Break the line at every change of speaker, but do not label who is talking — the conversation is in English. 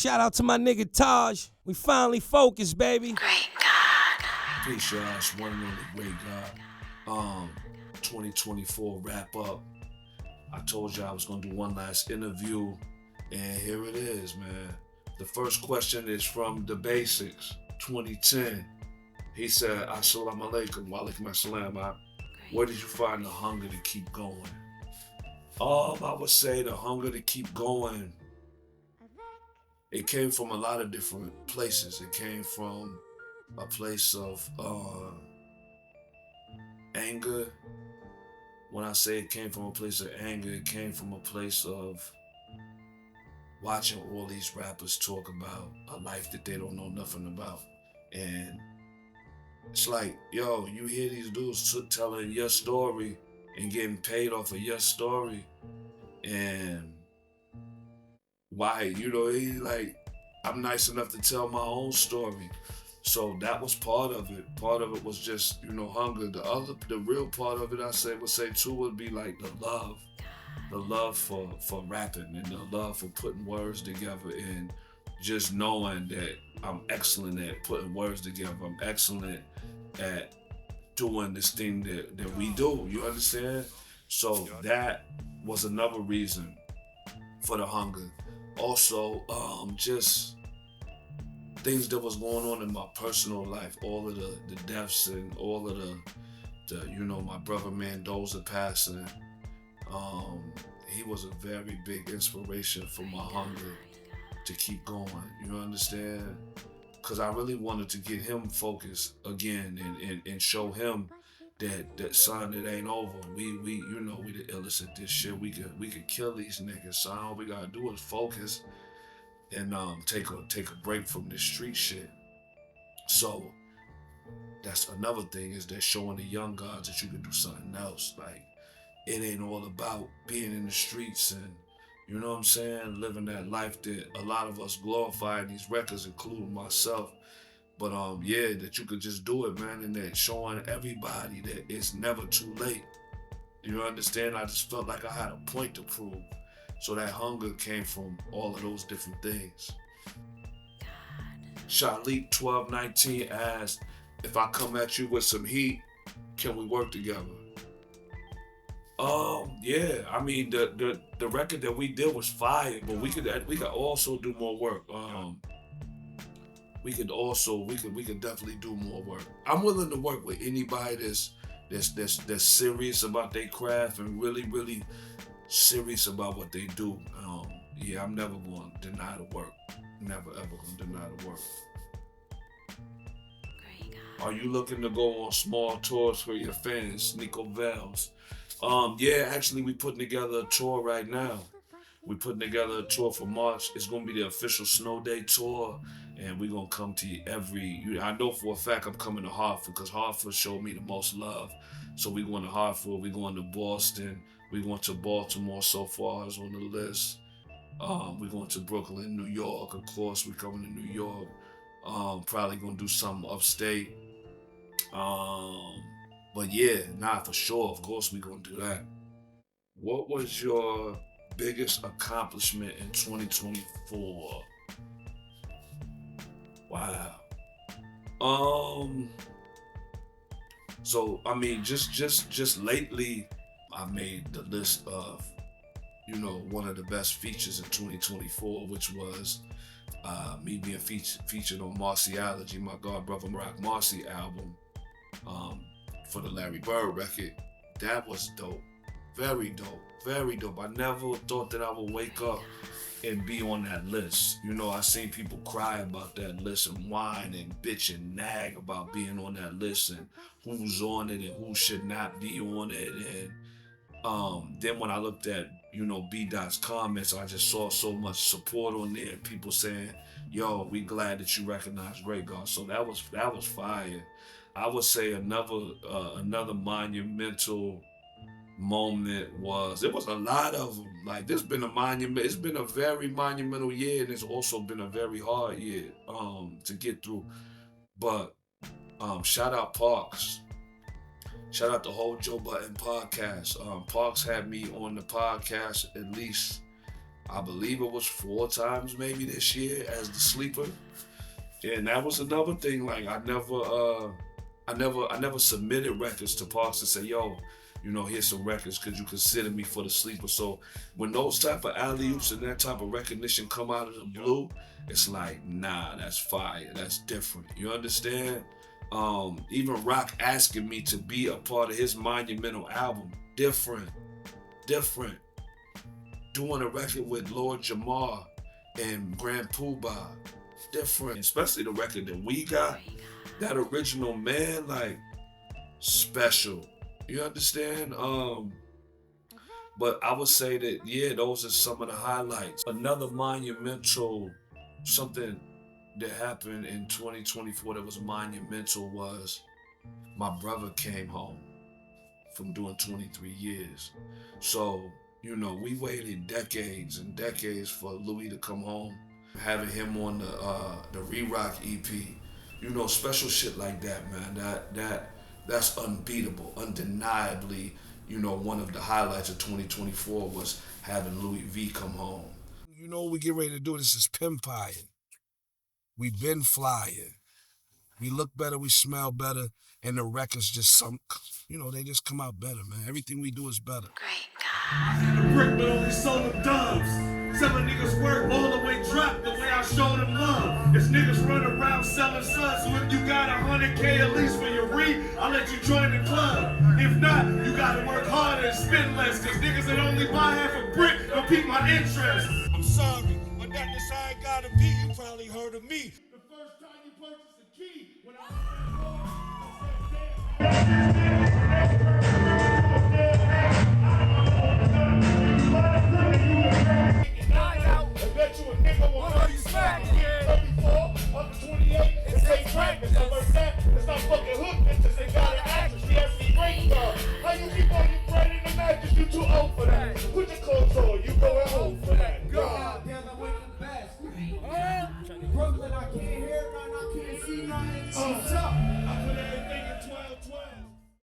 Shout out to my nigga Taj. We finally focused, baby.
Great God.
Peace, y'all. It's one and only Great God. 2024 wrap up. I told you I was gonna do one last interview, and here it is, man. The first question is from The Basics, 2010. He said, Assalamu alaikum, wa alaikum assalam. Where did you find the hunger to keep going? I would say the hunger to keep going, it came from a lot of different places. It came from a place of anger. When I say it came from a place of anger, it came from a place of watching all these rappers talk about a life that they don't know nothing about. And it's like, yo, you hear these dudes telling your story and getting paid off of your story. And why, he like, I'm nice enough to tell my own story. So that was part of it. Part of it was just, hunger. The real part of it, would say too, would be like the love for rapping and the love for putting words together and just knowing that I'm excellent at putting words together. I'm excellent at doing this thing that we do. You understand? So that was another reason for the hunger. Also, just things that was going on in my personal life, all of the deaths and all of the my brother Mendoza passing. He was a very big inspiration for my hunger to keep going. You understand? Because I really wanted to get him focused again and show him that son, it ain't over. We the illest at this shit. We could kill these niggas. So all we gotta do is focus and take a break from this street shit. So that's another thing, is that showing the young guys that you can do something else. Like, it ain't all about being in the streets and, you know what I'm saying, living that life that a lot of us glorify in these records, including myself. But that you could just do it, man, and that showing everybody that it's never too late. You understand? I just felt like I had a point to prove. So that hunger came from all of those different things. Shalik 1219 asked, if I come at you with some heat, can we work together? Yeah. I mean, the record that we did was fire, but we could also do more work. We could definitely do more work. I'm willing to work with anybody that's serious about their craft and really, really serious about what they do. I'm never going to deny the work. Never ever going to deny the work. Are you looking to go on small tours for your fans? Nico Vels. Actually, we putting together a tour right now. We're putting together a tour for March. It's going to be the official Snow Day tour, and we're going to come to you I know for a fact I'm coming to Hartford, because Hartford showed me the most love. So we're going to Hartford, we're going to Boston, we're going to Baltimore so far is on the list. We're going to Brooklyn, New York, of course, we're coming to New York. Probably going to do something upstate. But yeah, for sure, of course we're going to do that. What was your biggest accomplishment in 2024? Wow. So I mean, just lately, I made the list of, one of the best features in 2024, which was me being featured on Marciology, my God Brother Rock Marcy album, for the Larry Bird record. That was dope. Very dope. Very dope. I never thought that I would wake up and be on that list. I seen people cry about that list and whine and bitch and nag about being on that list and who's on it and who should not be on it. And then when I looked at, B-Dot's comments, I just saw so much support on there. People saying, yo, we glad that you recognize Great God. So that was fire. I would say another monumental moment was a lot of them. Like, it's been a very monumental year, and it's also been a very hard year to get through. But shout out Parks. Shout out the whole Joe Budden podcast. Parks had me on the podcast at least I believe it was 4 times maybe this year as the sleeper. And that was another thing. Like I never submitted records to Parks and say, yo, you know, here's some records. Could you consider me for the sleeper? So when those type of alley-oops and that type of recognition come out of the blue, it's like, nah, that's fire. That's different. You understand? Even Rock asking me to be a part of his Monumental album, different. Doing a record with Lord Jamar and Grand Poobah, different. Especially the record that we got, that original man, like special. You understand? But I would say that, yeah, those are some of the highlights. Another monumental, something that happened in 2024 that was monumental was my brother came home from doing 23 years. So, you know, we waited decades and decades for Louis to come home. Having him on the Re-Rock EP, you know, special shit like that, man. That's unbeatable, undeniably. You know, one of the highlights of 2024 was having Louis V come home.
You know what we get ready to do? This is pimpiring. We been flying. We look better, we smell better, and the records just they just come out better, man. Everything we do is better.
I had a brick, but only sold them dubs. Some of niggas work all the way dropped the way I showed them love. It's niggas run around selling suds, so if you got 100K at least for your re, I'll let you join the club. If not, you gotta work harder and spend less, cause niggas that only buy half a brick don't pique my interest.
I'm sorry, but that is how it gotta be. You probably heard of me.
The first time you purchased a key, when I it's not fucking hook, it's just they got an actress, she has to be great, how you keep on your bread in the mattress, you too old for that. Put your clothes on, you going home for that. God.
Brooklyn, I can't hear nothing, I can't see nothing.